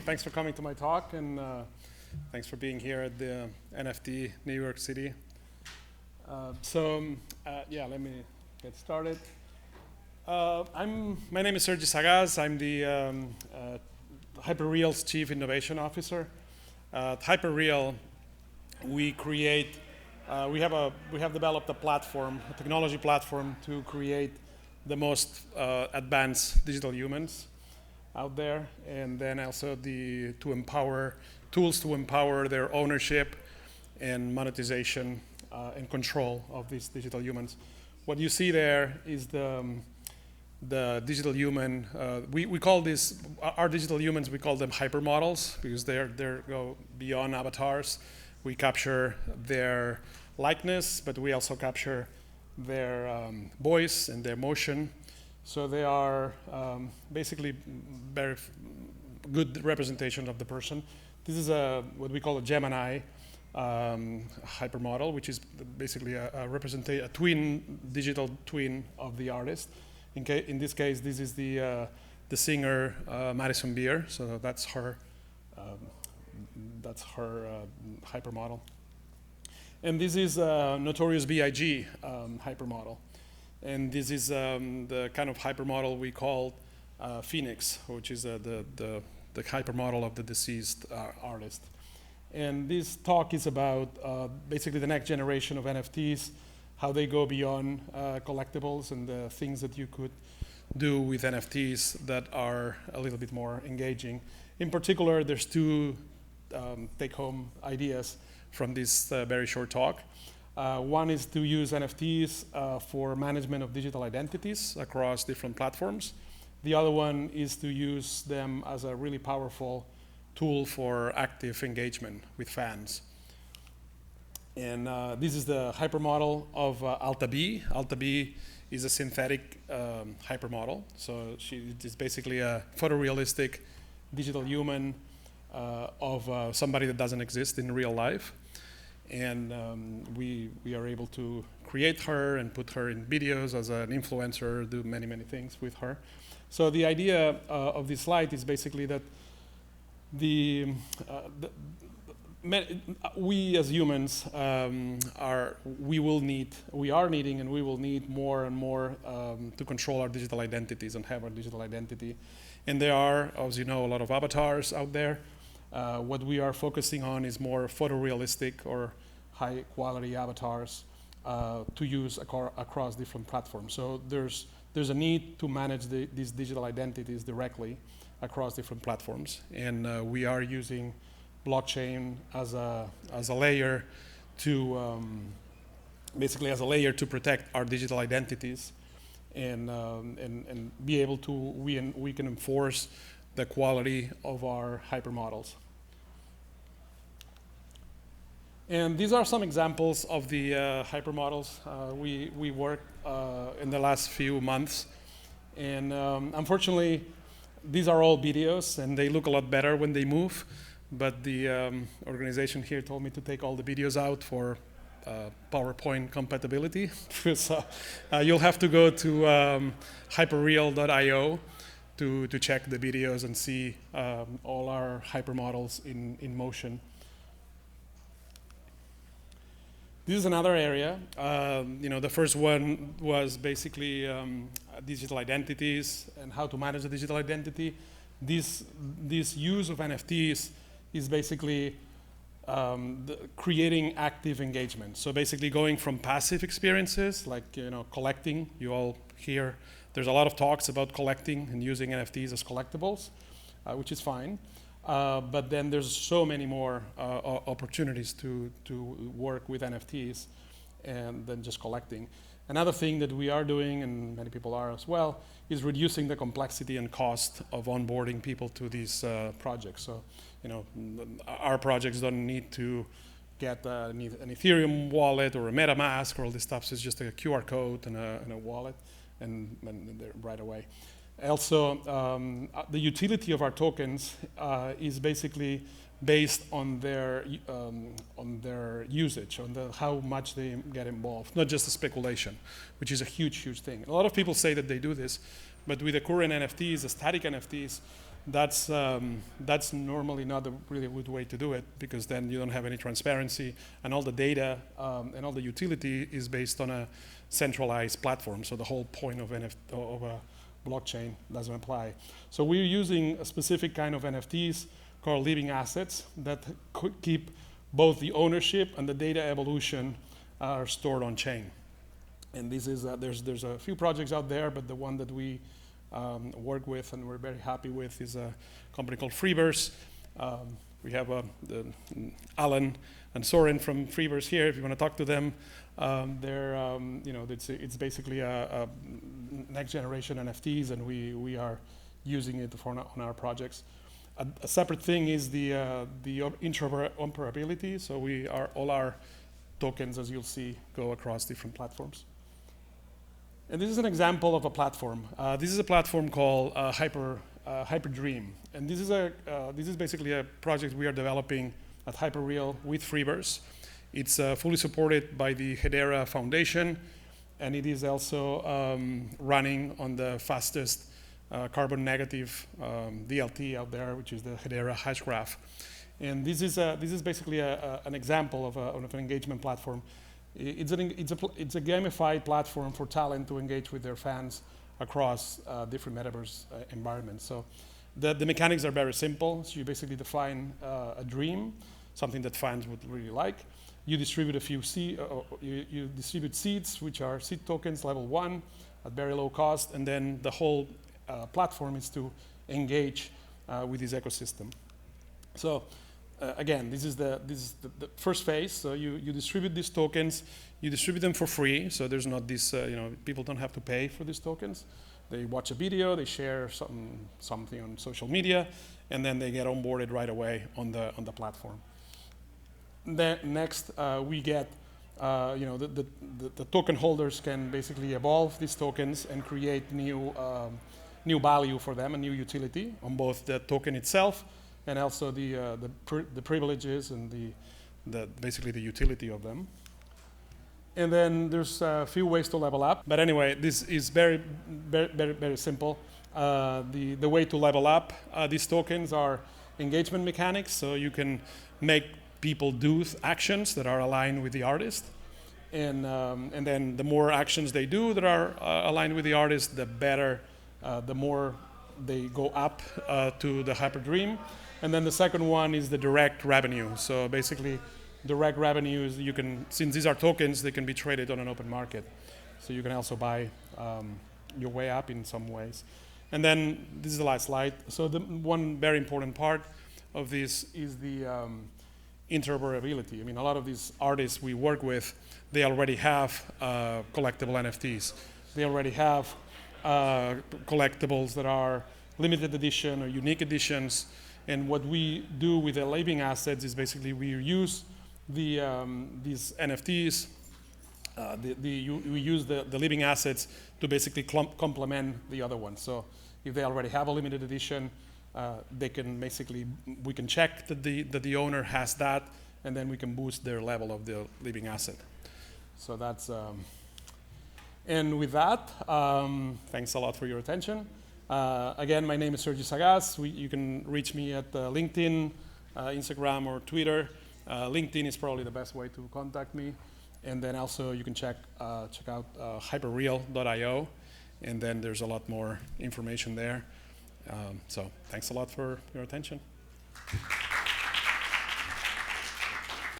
Thanks for coming to my talk, and thanks for being here at the NFT New York City. Yeah, let me get started. My name is Sergi Sagas. I'm the HyperReal's Chief Innovation Officer. At HyperReal, we have developed a platform, a technology platform to create the most advanced digital humans out there, and then also tools to empower their ownership and monetization and control of these digital humans. What you see there is the digital human. We call this our digital humans. We call them hypermodels because they go beyond avatars. We capture their likeness, but we also capture their voice and their motion. So they are basically very good representation of the person. This is what we call a Gemini hypermodel, which is basically a digital twin of the artist. In this case, this is the singer Madison Beer. So that's her hypermodel. And this is Notorious B.I.G. hypermodel. And this is the kind of hypermodel we call Phoenix, which is the hypermodel of the deceased artist. And this talk is about basically the next generation of NFTs, how they go beyond collectibles and the things that you could do with NFTs that are a little bit more engaging. In particular, there's two take-home ideas from this very short talk. One is to use NFTs for management of digital identities across different platforms. The other one is to use them as a really powerful tool for active engagement with fans. And this is the hypermodel of Alta B. Alta B is a synthetic hypermodel. So she is basically a photorealistic digital human of somebody that doesn't exist in real life. And we are able to create her and put her in videos as an influencer, do many, many things with her. So the idea of this slide is basically that we as humans we are needing and we will need more and more to control our digital identities and have our digital identity. And there are, as you know, a lot of avatars out there. What we are focusing on is more photorealistic or high quality avatars to use across different platforms. So there's a need to manage these digital identities directly across different platforms. And we are using blockchain as a layer to basically as a layer to protect our digital identities and be able to, we can enforce the quality of our hypermodels. And these are some examples of the hypermodels we worked in the last few months. And unfortunately, these are all videos, and they look a lot better when they move. But the organization here told me to take all the videos out for PowerPoint compatibility. So you'll have to go to hyperreal.io to check the videos and see all our hypermodels in motion. This is another area. The first one was basically digital identities and how to manage the digital identity. This use of NFTs is basically creating active engagement. So basically going from passive experiences like collecting. You all hear there's a lot of talks about collecting and using NFTs as collectibles, which is fine. But then there's so many more opportunities to work with NFTs and than just collecting. Another thing that we are doing, and many people are as well, is reducing the complexity and cost of onboarding people to these projects. So, our projects don't need to get an Ethereum wallet or a MetaMask or all this stuff. So it's just a QR code and a wallet, and they're right away. Also, the utility of our tokens is basically based on their usage, on how much they get involved, not just the speculation, which is a huge, huge thing. A lot of people say that they do this, but with the current NFTs, the static NFTs, That's normally not a really good way to do it, because then you don't have any transparency, and all the data and all the utility is based on a centralized platform. So the whole point of of a blockchain doesn't apply. So we're using a specific kind of NFTs called living assets that could keep both the ownership and the data evolution are stored on chain. And this is there's a few projects out there, but the one that we work with and we're very happy with is a company called Freeverse. We have Alan and Soren from Freeverse here. If you want to talk to them, they're it's basically a next generation NFTs, and we are using it on our projects. A separate thing is the interoperability. So all our tokens, as you'll see, go across different platforms. And this is an example of a platform. This is a platform called HyperDream, and this is basically a project we are developing at Hyperreal with Freeverse. It's fully supported by the Hedera Foundation, and it is also running on the fastest carbon negative DLT out there, which is the Hedera Hashgraph. And this is basically an example of an engagement platform. It's a gamified platform for talent to engage with their fans across different metaverse environments. So the mechanics are very simple. So you basically define a dream, something that fans would really like. You distribute you distribute seeds, which are seed tokens level 1 at very low cost, and then the whole platform is to engage with this ecosystem. So again, this is the first phase. So you distribute these tokens, you distribute them for free. So there's not this, people don't have to pay for these tokens. They watch a video, they share something on social media, and then they get onboarded right away on the platform. Then next, we get, the token holders can basically evolve these tokens and create new value for them, a new utility on both the token itself and also the privileges and basically the utility of them. And then there's a few ways to level up. But anyway, this is very, very, very, very simple. The way to level up these tokens are engagement mechanics. So you can make people do actions that are aligned with the artist. And then the more actions they do that are aligned with the artist, the better, the more they go up to the HyperDream. And then the second one is the direct revenue. So basically, direct revenues, since these are tokens, they can be traded on an open market. So you can also buy your way up in some ways. And then this is the last slide. So the one very important part of this is the interoperability. I mean, a lot of these artists we work with, they already have collectible NFTs. They already have collectibles that are limited edition or unique editions. And what we do with the living assets is basically we use these NFTs, we use the living assets to basically complement the other ones. So if they already have a limited edition, we can check that the owner has that, and then we can boost their level of the living asset. So that's, and with that, thanks a lot for your attention. Again, my name is Sergi Sagas. You can reach me at LinkedIn, Instagram, or Twitter. LinkedIn is probably the best way to contact me. And then also you can check out hyperreal.io, and then there's a lot more information there. So thanks a lot for your attention.